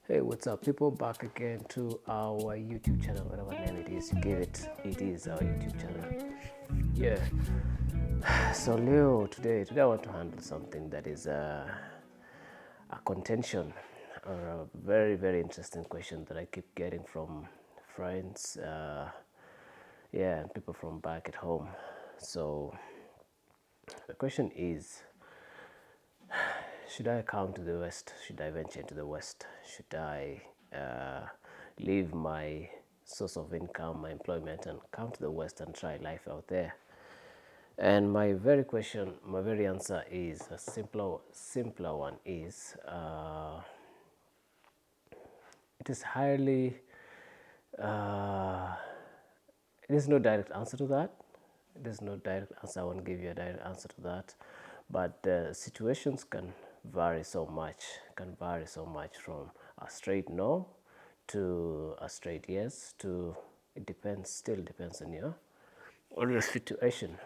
Hey, what's up, people? Back again to our YouTube channel, whatever name it is, you give it. It is our YouTube channel. Yeah. So, Leo, today I want to handle something that is a contention or a very, very interesting question that I keep getting from friends, yeah, and people from back at home. So, the question is, should I come to the West? Should I venture into the West? Should I leave my source of income, my employment, and come to the West and try life out there? And my very answer is a simpler one is it is highly, uh, there's no direct answer to that. There's no direct answer. I won't give you a direct answer to that. But the situations can vary so much, from a straight no to a straight yes to it depends, still depends on your situation.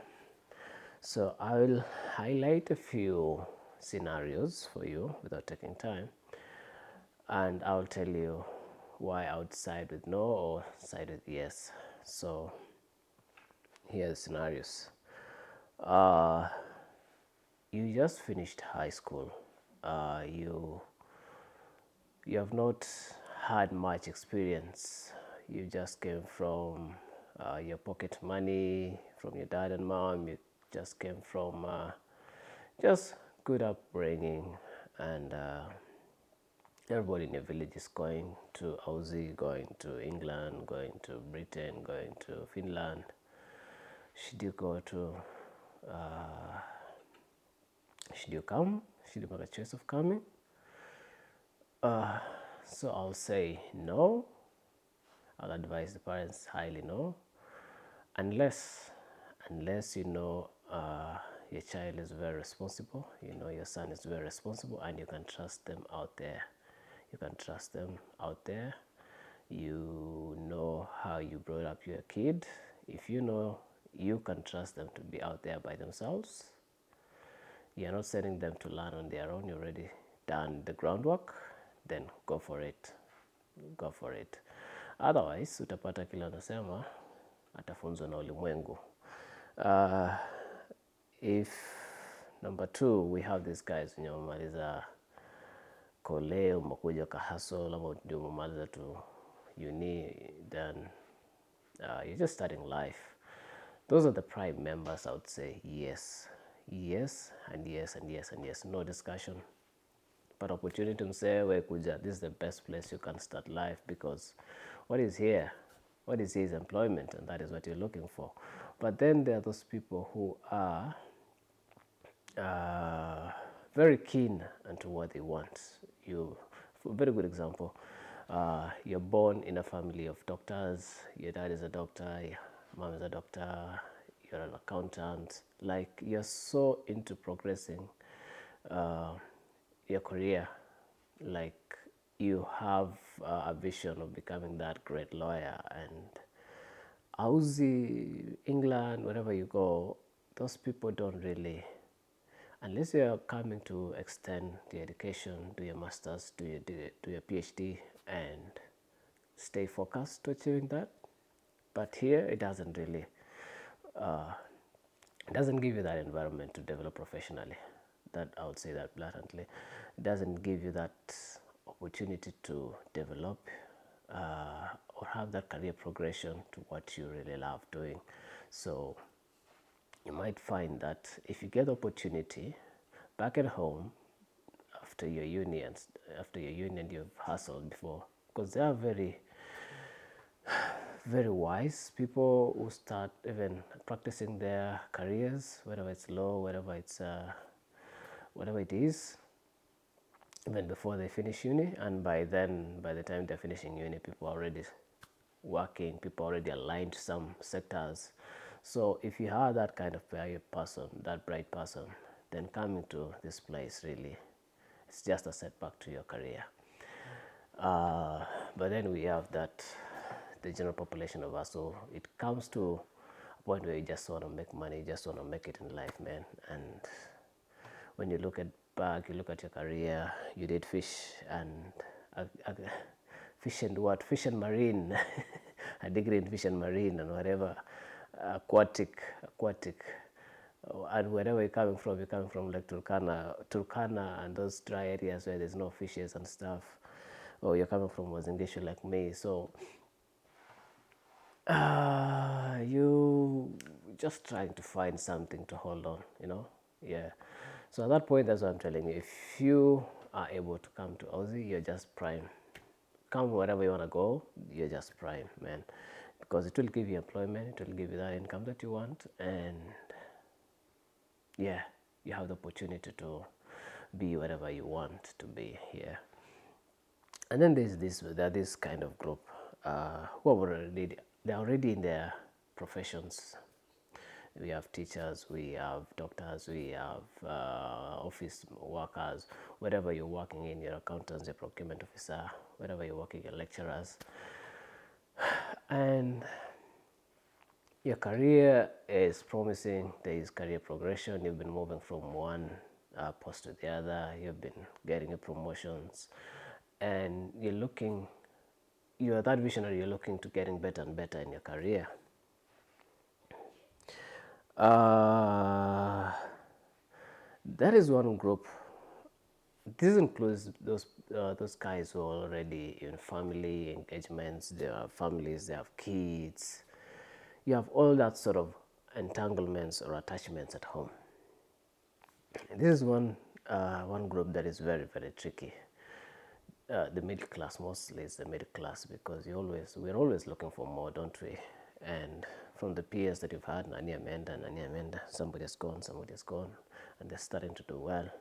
So I will highlight a few scenarios for you without taking time, and I'll tell you why I would side with no or side with yes. So here are the scenarios. Uh, you just finished high school. You have not had much experience. You just came from your pocket money from your dad and mom. You just came from just good upbringing, and everybody in your village is going to Aussie, going to England, going to Britain, going to Finland. Should you go to? Uh, should you come? Should you make a choice of coming? Uh, so I'll say no. I'll advise the parents highly no, unless you know your child is very responsible. You know your son is very responsible, and you can trust them out there. You can trust them out there. You know how you brought up your kid. If you know you can trust them to be out there by themselves, you're not sending them to learn on their own. You already done the groundwork. Then go for it. Go for it. Otherwise utapata kila anasema atafunzwa na ulimwengu. If number two, we have these guys wenye wamemaliza kole, umekuja kahasol ama ndio umemaliza tu uni, then you're just starting life. Those are the prime members. I would say yes, yes, and yes, and yes, and yes. No discussion. But opportunity msewe kuja, this is the best place you can start life, because what is here? What is his employment? And that is what you're looking for. But then there are those people who are very keen into what they want. You, for a very good example, you're born in a family of doctors. Your dad is a doctor, your mom is a doctor, you're an accountant. Like, you're so into progressing your career. Like, you have a vision of becoming that great lawyer, and Aussie, England, wherever you go, those people don't really, unless you are coming to extend the education, do your masters, do your PhD, and stay focused to achieving that. But here, it doesn't really, it doesn't give you that environment to develop professionally. That, I would say that blatantly. It doesn't give you that opportunity to develop or have that career progression to what you really love doing. So you might find that if you get the opportunity back at home after your union, you've hustled before, because they are very, very wise people who start even practicing their careers, whether it's law, whatever it is, even before they finish uni. And by then, by the time they're finishing uni, people are already working, people already aligned to some sectors. So if you are that kind of person, that bright person, then coming to this place really, it's just a setback to your career. But then we have that, the general population of us, so it comes to a point where you just want to make money, you just want to make it in life, man. And when you look at back, you look at your career, you did fish, and fish and what? Fish and marine, a degree in fish and marine and whatever, aquatic. And wherever you're coming from like Turkana and those dry areas where there's no fishes and stuff, or you're coming from Wazingishu like me. So you just trying to find something to hold on, yeah. So at that point, that's what I'm telling you. If you are able to come to Aussie, you're just prime. Come wherever you want to go, you're just prime, man, because it will give you employment, it will give you that income that you want, and yeah, you have the opportunity to be whatever you want to be here. And then there's this kind of group who are they're already in their professions. We have teachers, we have doctors, we have office workers, wherever you're working in, your accountants, your procurement officer, wherever you're working, your lecturers. And your career is promising, there is career progression, you've been moving from one post to the other, you've been getting your promotions, and you're that visionary, you're looking to getting better and better in your career. That is one group. This includes those guys who are already in family engagements, they have families, they have kids. You have all that sort of entanglements or attachments at home. This is one group that is very, very tricky. The middle class, mostly is the middle class, because we're always looking for more, don't we? And from the peers that you've had, Nani Amenda, somebody has gone, and they're starting to do well.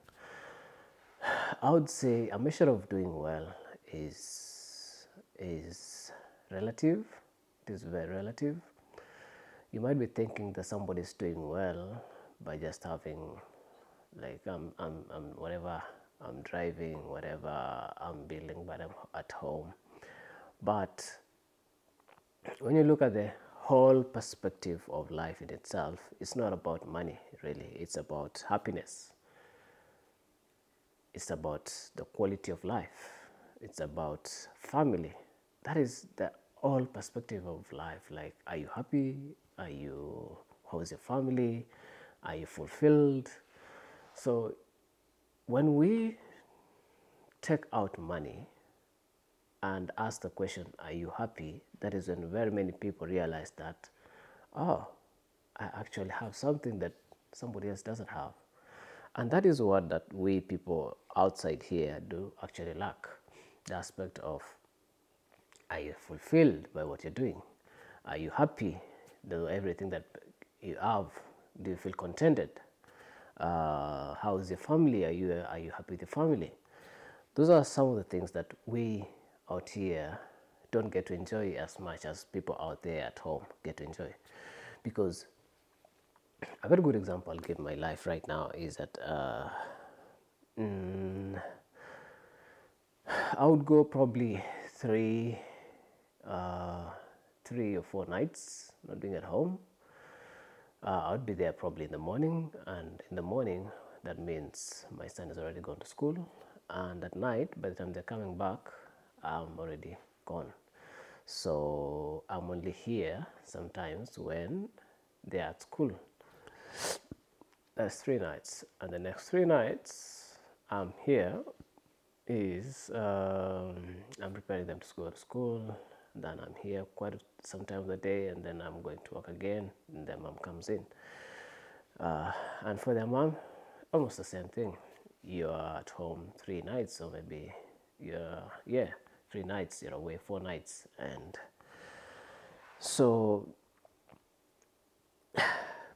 I would say a measure of doing well is relative. It is very relative. You might be thinking that somebody's doing well by just having, like, whatever I'm driving, whatever I'm building, but I'm at home. But when you look at the whole perspective of life in itself, it's not about money, really. It's about happiness. It's about the quality of life. It's about family. That is the whole perspective of life. Like, are you happy? How's your family? Are you fulfilled? So when we take out money and ask the question, are you happy? That is when very many people realize that, oh, I actually have something that somebody else doesn't have. And that is what that we people outside here do actually lack. The aspect of, are you fulfilled by what you're doing? Are you happy? Everything that you have, do you feel contented? How's your family? Are you happy with your family? Those are some of the things that we out here don't get to enjoy as much as people out there at home get to enjoy. Because a very good example I'll give my life right now is that I would go probably 3 or 4 nights not being at home. I would be there probably in the morning, and in the morning that means my son has already gone to school, and at night by the time they're coming back I'm already gone. So I'm only here sometimes when they're at school. That's 3 nights, and the next 3 nights I'm here is I'm preparing them to go to school. Then I'm here quite some time of the day, and then I'm going to work again, and then mom comes in. And for their mom, almost the same thing. You're at home 3 nights, or maybe 3 nights, you're away 4 nights. And so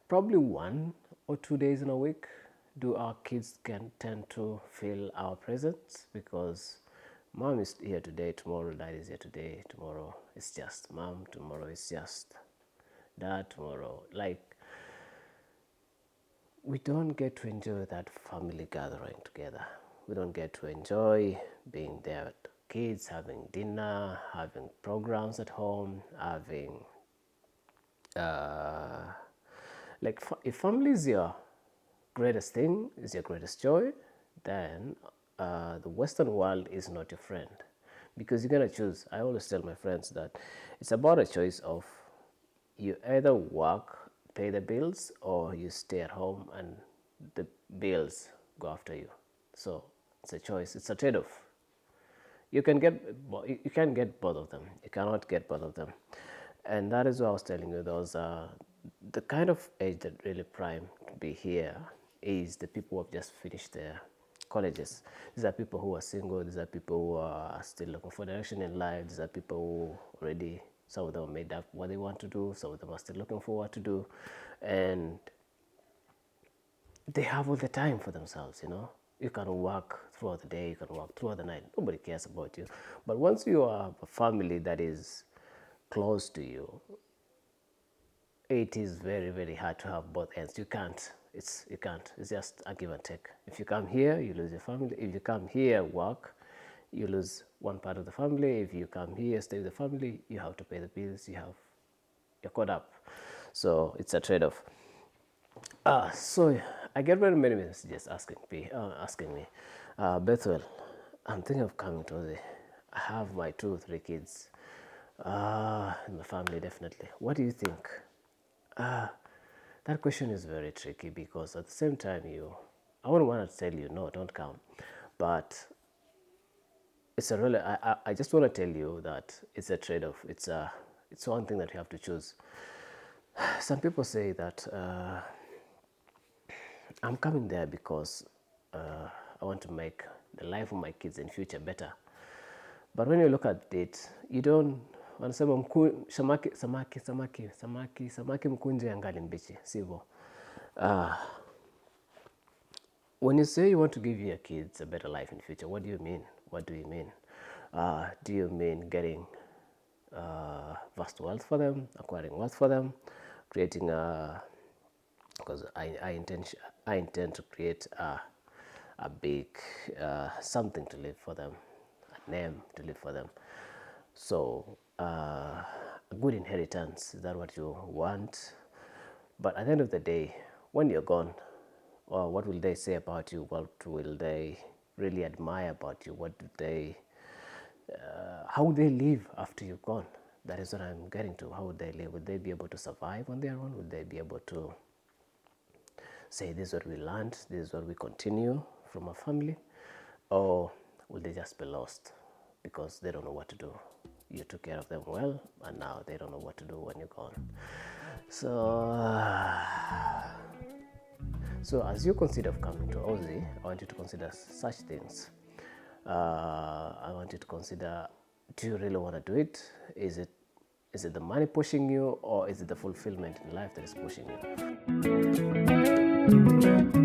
probably 1 or 2 days in a week do our kids can tend to feel our presence, because mom is here today, tomorrow dad is here today, tomorrow it's just mom, tomorrow it's just dad, tomorrow, like, we don't get to enjoy that family gathering together. We don't get to enjoy being there with kids, having dinner, having programs at home, having if family is your greatest thing, is your greatest joy, then the Western world is not your friend. because you're gonna choose. I always tell my friends that it's about a choice of you either work, pay the bills, or you stay at home and the bills go after you. So it's a choice. It's a trade-off. You can get both of them. You cannot get both of them, and that is what I was telling you. Those the kind of age that really prime to be here is the people who have just finished their colleges. These are people who are single. These are people who are still looking for direction in life. These are people who already, some of them made up what they want to do. Some of them are still looking for what to do, and they have all the time for themselves, you know. You can work throughout the day, you can work throughout the night. Nobody cares about you. But once you have a family that is close to you, it is very, very hard to have both ends. You can't. You can't. It's just a give and take. If you come here, you lose your family. If you come here, work, you lose one part of the family. If you come here, stay with the family, you have to pay the bills. You're caught up. So it's a trade-off. So I get very many messages asking me, Bethel, I'm thinking of coming to Aussie. I have my 2 or 3 kids in my family, definitely. What do you think? That question is very tricky because at the same time, I wouldn't want to tell you, no, don't come. But I just want to tell you that it's a trade-off. It's one thing that you have to choose. Some people say that I'm coming there because I want to make the life of my kids in future better. But when you look at it, you don't wanasema samaki mkunje angali mbichi, sivyo? When you say you want to give your kids a better life in the future, what do you mean? What do you mean? Do you mean getting vast wealth for them, acquiring wealth for them, creating because I intend to create a big something to live for them, a name to live for them. So a good inheritance, is that what you want? But at the end of the day, when you're gone, what will they say about you? What will they really admire about you? What do they how would they live after you're gone? That is what I'm getting to. How would they live? Would they be able to survive on their own? Would they be able to say, this is what we learned, this is what we continue from our family? Or will they just be lost because they don't know what to do? You took care of them well, and now they don't know what to do when you're gone. So as you consider coming to Aussie, I want you to consider such things. I want you to consider, do you really want to do it? Is it the money pushing you, or is it the fulfillment in life that is pushing you?